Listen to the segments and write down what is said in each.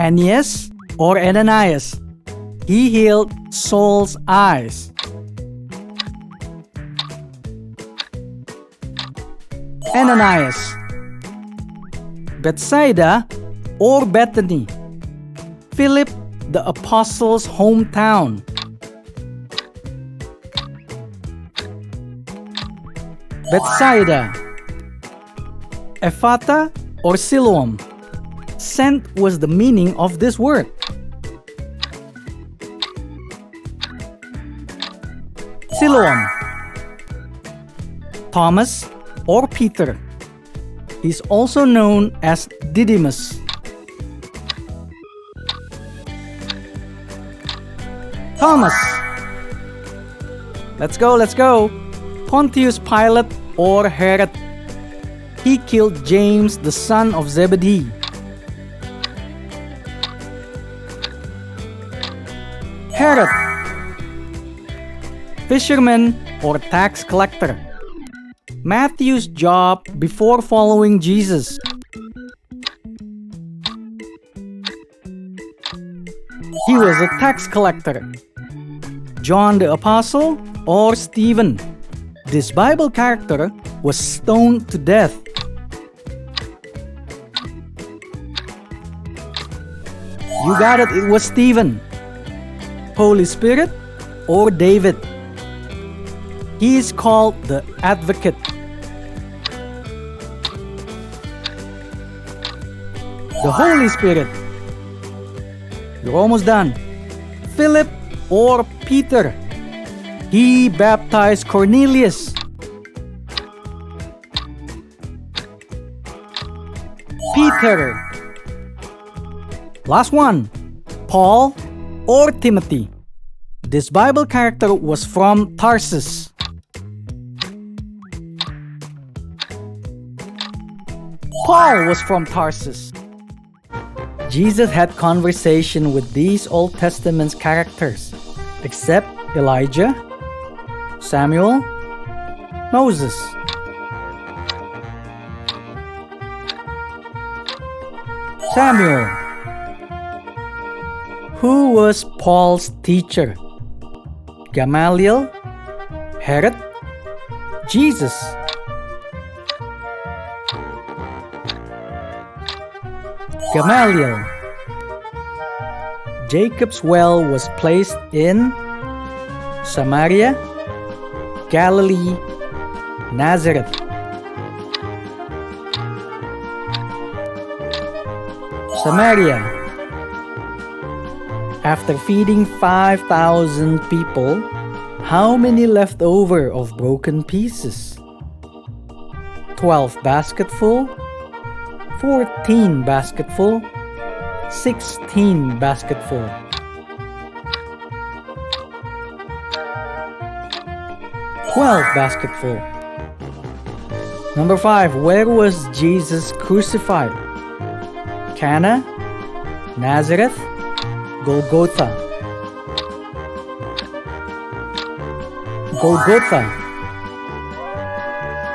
Aeneas or Ananias. He healed Saul's eyes. Ananias. Bethsaida or Bethany. Philip the apostle's hometown. Bethsaida. Ephata or Siloam. Sent was the meaning of this word. Siloam. Thomas or Peter. He's also known as Didymus. Thomas. Let's go. Pontius Pilate or Herod. He killed James, the son of Zebedee. Herod. Fisherman or tax collector. Matthew's job before following Jesus. He was a tax collector. John the Apostle or Stephen. This Bible character was stoned to death. You got it was Stephen. Holy Spirit or David. He is called the Advocate. The Holy Spirit. You're almost done. Philip or Peter. He baptized Cornelius. Peter. Last one. Paul or Timothy. This Bible character was from Tarsus. Paul was from Tarsus. Jesus had conversation with these Old Testament characters, except Elijah, Samuel, Moses. Samuel. Who was Paul's teacher? Gamaliel, Herod, Jesus. Gamaliel. Jacob's well was placed in Samaria, Galilee, Nazareth. Samaria. After feeding 5,000 people, how many left over of broken pieces? 12 basketful, 14 basketful, 16 basketful. Twelve basketful. Number 5. Where was Jesus crucified? Cana, Nazareth, Golgotha. Golgotha.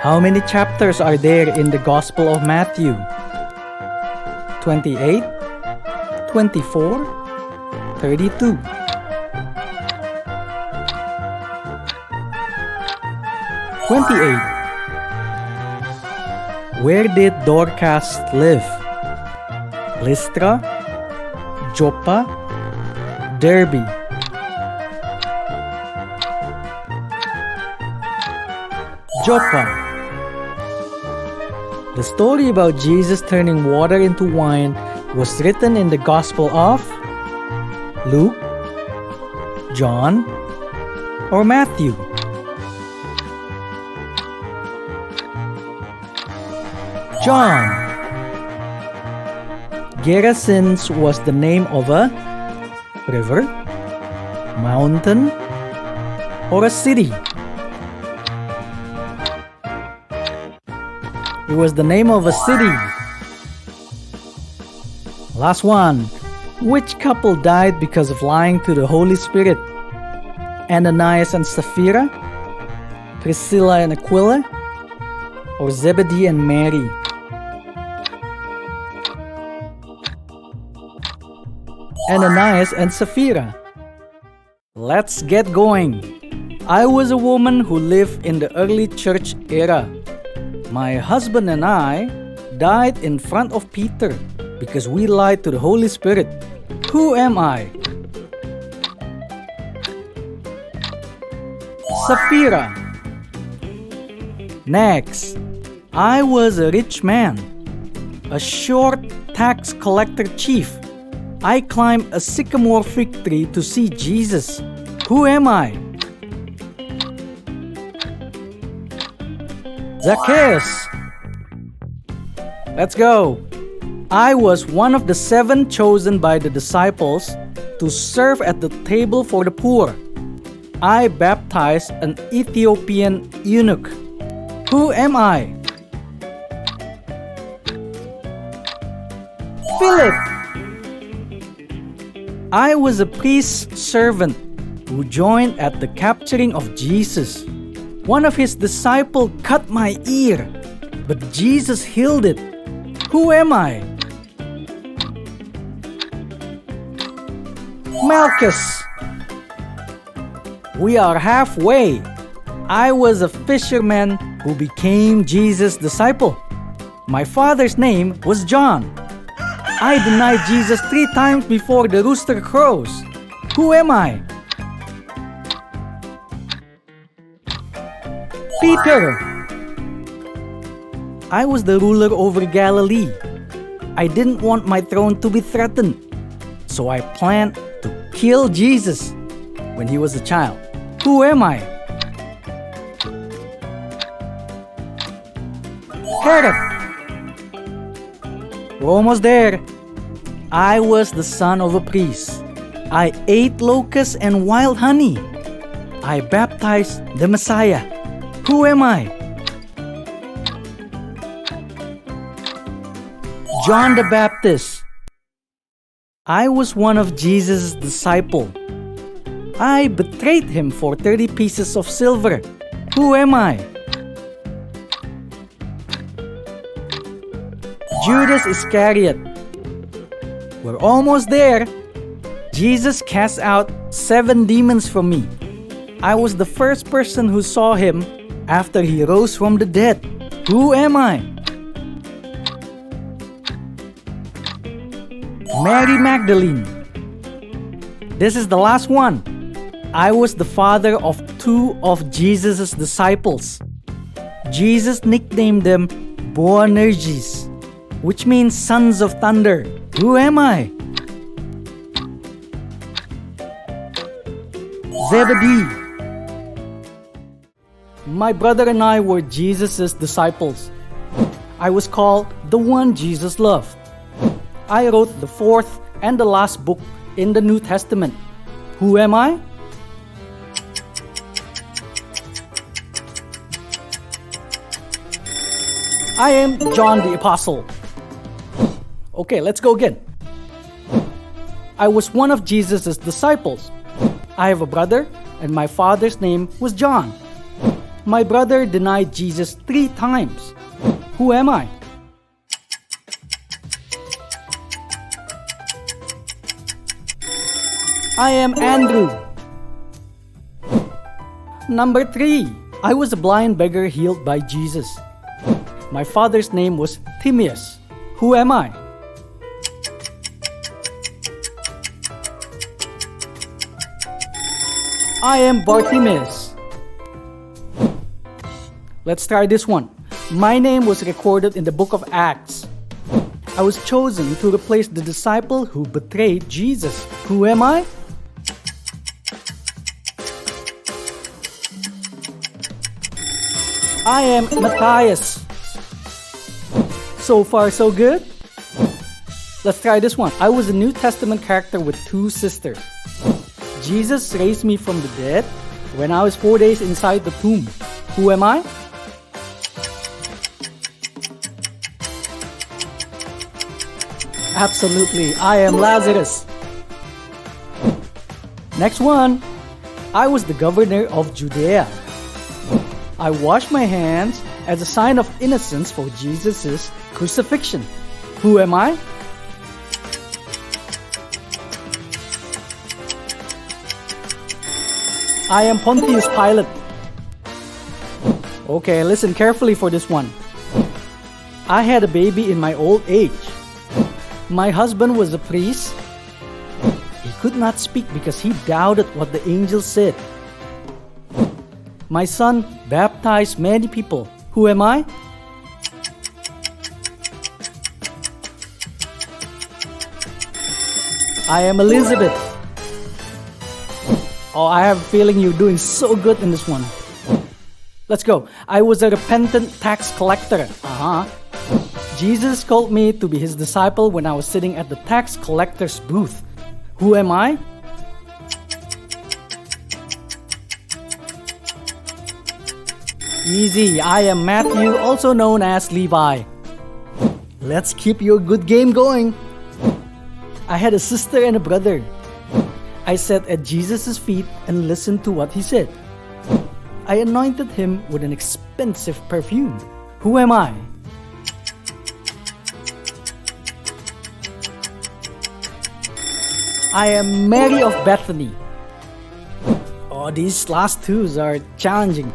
How many chapters are there in the Gospel of Matthew? 28, 24, 32. 28. Where did Dorcas live? Lystra, Joppa, Derbe. Joppa. The story about Jesus turning water into wine was written in the Gospel of Luke, John, or Matthew. John. Gerasenes was the name of a river, mountain, or a city. It was the name of a city. Last one. Which couple died because of lying to the Holy Spirit? Ananias and Sapphira, Priscilla and Aquila, or Zebedee and Mary? Ananias and Sapphira. Let's get going. I was a woman who lived in the early church era. My husband and I died in front of Peter because we lied to the Holy Spirit. Who am I? Sapphira. Next, I was a rich man, a short tax collector chief. I climbed a sycamore fig tree to see Jesus. Who am I? Zacchaeus. Let's go. I was one of the 7 chosen by the disciples to serve at the table for the poor. I baptized an Ethiopian eunuch. Who am I? Philip. I was a priest's servant who joined at the capturing of Jesus. One of his disciples cut my ear, but Jesus healed it. Who am I? Malchus. We are halfway. I was a fisherman who became Jesus' disciple. My father's name was John. I denied Jesus 3 times before the rooster crows. Who am I? Peter. I was the ruler over Galilee. I didn't want my throne to be threatened, so I planned to kill Jesus when he was a child. Who am I? Herod. We're almost there. I was the son of a priest. I ate locusts and wild honey. I baptized the Messiah. Who am I? John the Baptist. I was one of Jesus' disciples. I betrayed him for 30 pieces of silver. Who am I? Judas Iscariot. We're almost there. Jesus cast out 7 demons from me. I was the first person who saw him after he rose from the dead. Who am I? Mary Magdalene. This is the last one. I was the father of 2 of Jesus' disciples. Jesus nicknamed them Boanerges, which means sons of thunder. Who am I? Zebedee. My brother and I were Jesus' disciples. I was called the one Jesus loved. I wrote the 4th and the last book in the New Testament. Who am I? I am John the Apostle. Okay, let's go again. I was one of Jesus' disciples. I have a brother, and my father's name was John. My brother denied Jesus 3 times. Who am I? I am Andrew. Number 3. I was a blind beggar healed by Jesus. My father's name was Timaeus. Who am I? I am Bartimaeus. Let's try this one. My name was recorded in the book of Acts. I was chosen to replace the disciple who betrayed Jesus. Who am I? I am Matthias. So far, so good? Let's try this one. I was a New Testament character with 2 sisters. Jesus raised me from the dead when I was 4 days inside the tomb. Who am I? Absolutely, I am Lazarus. Next one. I was the governor of Judea. I washed my hands as a sign of innocence for Jesus' crucifixion. Who am I? I am Pontius Pilate. Okay, listen carefully for this one. I had a baby in my old age. My husband was a priest. He could not speak because he doubted what the angel said. My son baptized many people. Who am I? I am Elizabeth. Oh, I have a feeling you're doing so good in this one. Let's go. I was a repentant tax collector. Jesus called me to be his disciple when I was sitting at the tax collector's booth. Who am I? Easy. I am Matthew, also known as Levi. Let's keep your good game going. I had a sister and a brother. I sat at Jesus' feet and listened to what he said. I anointed him with an expensive perfume. Who am I? I am Mary of Bethany. Oh, these last twos are challenging.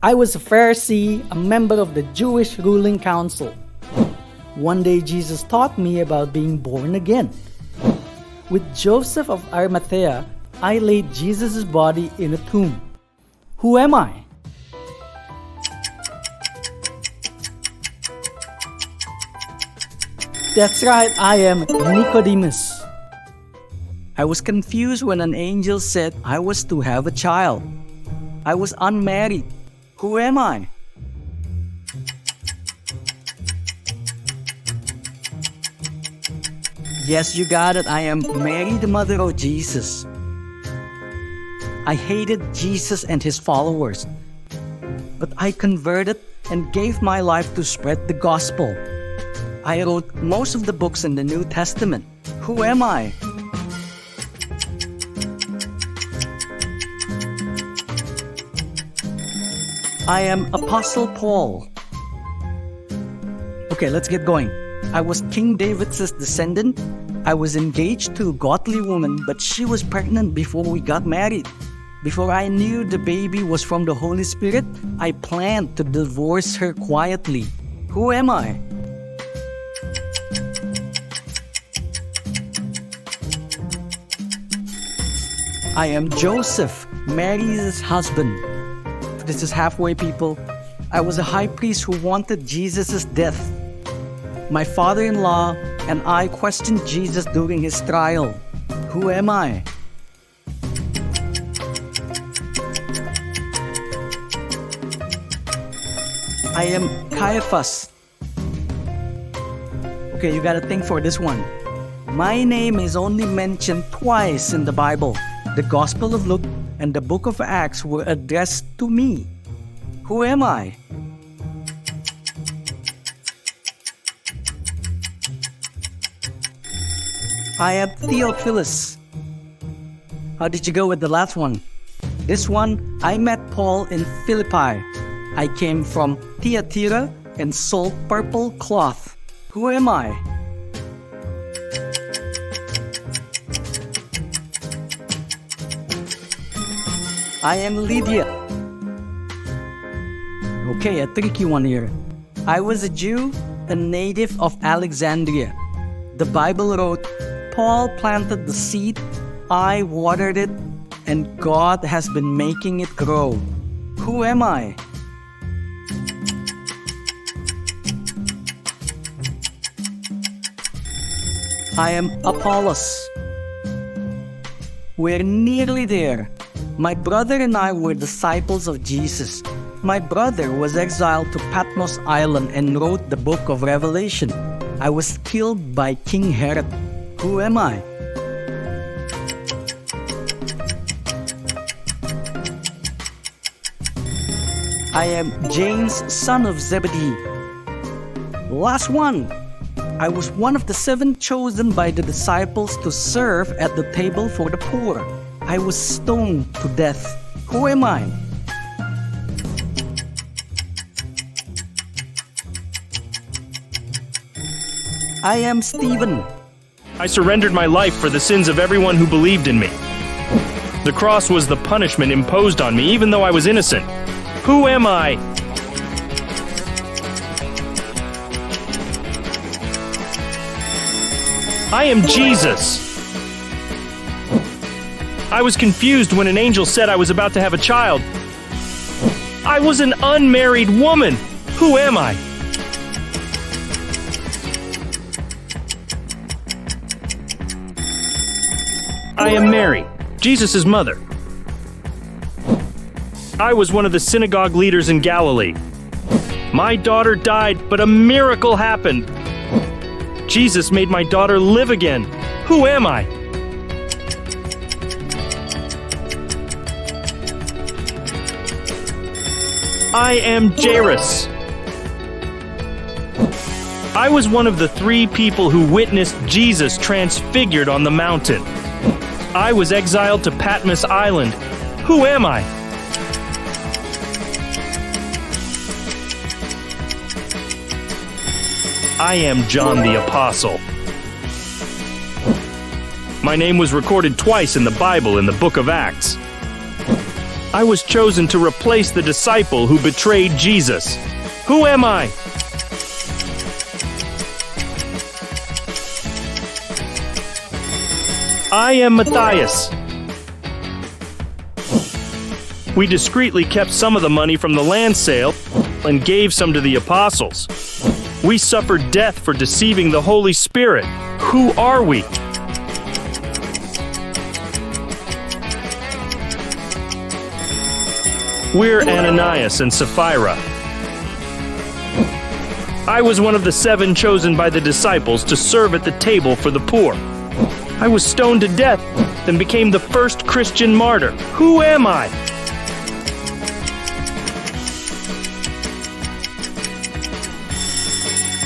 I was a Pharisee, a member of the Jewish ruling council. One day Jesus taught me about being born again. With Joseph of Arimathea, I laid Jesus' body in a tomb. Who am I? That's right, I am Nicodemus. I was confused when an angel said I was to have a child. I was unmarried. Who am I? Yes, you got it. I am Mary, the mother of Jesus. I hated Jesus and his followers, but I converted and gave my life to spread the gospel. I wrote most of the books in the New Testament. Who am I? I am Apostle Paul. Okay, let's get going. I was King David's descendant. I was engaged to a godly woman, but she was pregnant before we got married. Before I knew the baby was from the Holy Spirit, I planned to divorce her quietly. Who am I? I am Joseph, Mary's husband. This is halfway, people. I was a high priest who wanted Jesus' death. My father-in-law and I questioned Jesus during his trial. Who am I? I am Caiaphas. Okay, you gotta think for this one. My name is only mentioned twice in the Bible. The Gospel of Luke and the Book of Acts were addressed to me. Who am I? I am Theophilus. How did you go with the last one? This one, I met Paul in Philippi. I came from Thyatira and sold purple cloth. Who am I? I am Lydia. Okay, a tricky one here. I was a Jew, a native of Alexandria. The Bible wrote, Paul planted the seed, I watered it, and God has been making it grow. Who am I? I am Apollos. We're nearly there. My brother and I were disciples of Jesus. My brother was exiled to Patmos Island and wrote the book of Revelation. I was killed by King Herod. Who am I? I am James, son of Zebedee. Last one. I was one of the 7 chosen by the disciples to serve at the table for the poor. I was stoned to death. Who am I? I am Stephen. I surrendered my life for the sins of everyone who believed in me. The cross was the punishment imposed on me, even though I was innocent. Who am I? I am Jesus. I was confused when an angel said I was about to have a child. I was an unmarried woman. Who am I? I am Mary, Jesus' mother. I was one of the synagogue leaders in Galilee. My daughter died, but a miracle happened. Jesus made my daughter live again. Who am I? I am Jairus. I was one of the 3 people who witnessed Jesus transfigured on the mountain. I was exiled to Patmos Island. Who am I? I am John the Apostle. My name was recorded twice in the Bible in the book of Acts. I was chosen to replace the disciple who betrayed Jesus. Who am I? I am Matthias. We discreetly kept some of the money from the land sale and gave some to the apostles. We suffered death for deceiving the Holy Spirit. Who are we? We're Ananias and Sapphira. I was one of the 7 chosen by the disciples to serve at the table for the poor. I was stoned to death and became the first Christian martyr. Who am I?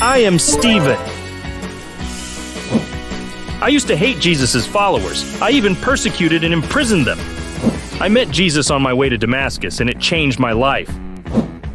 I am Stephen. I used to hate Jesus' followers. I even persecuted and imprisoned them. I met Jesus on my way to Damascus, and it changed my life.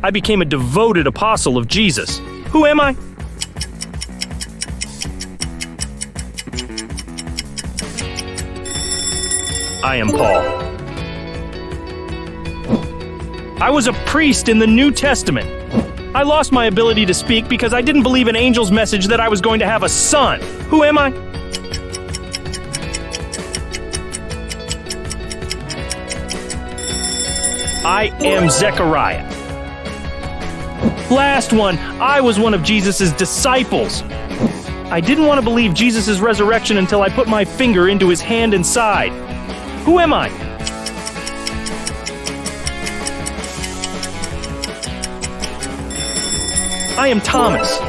I became a devoted apostle of Jesus. Who am I? I am Paul. I was a priest in the New Testament. I lost my ability to speak because I didn't believe an angel's message that I was going to have a son. Who am I? I am Zechariah. Last one, I was one of Jesus' disciples. I didn't want to believe Jesus' resurrection until I put my finger into his hand and side. Who am I? I am Thomas.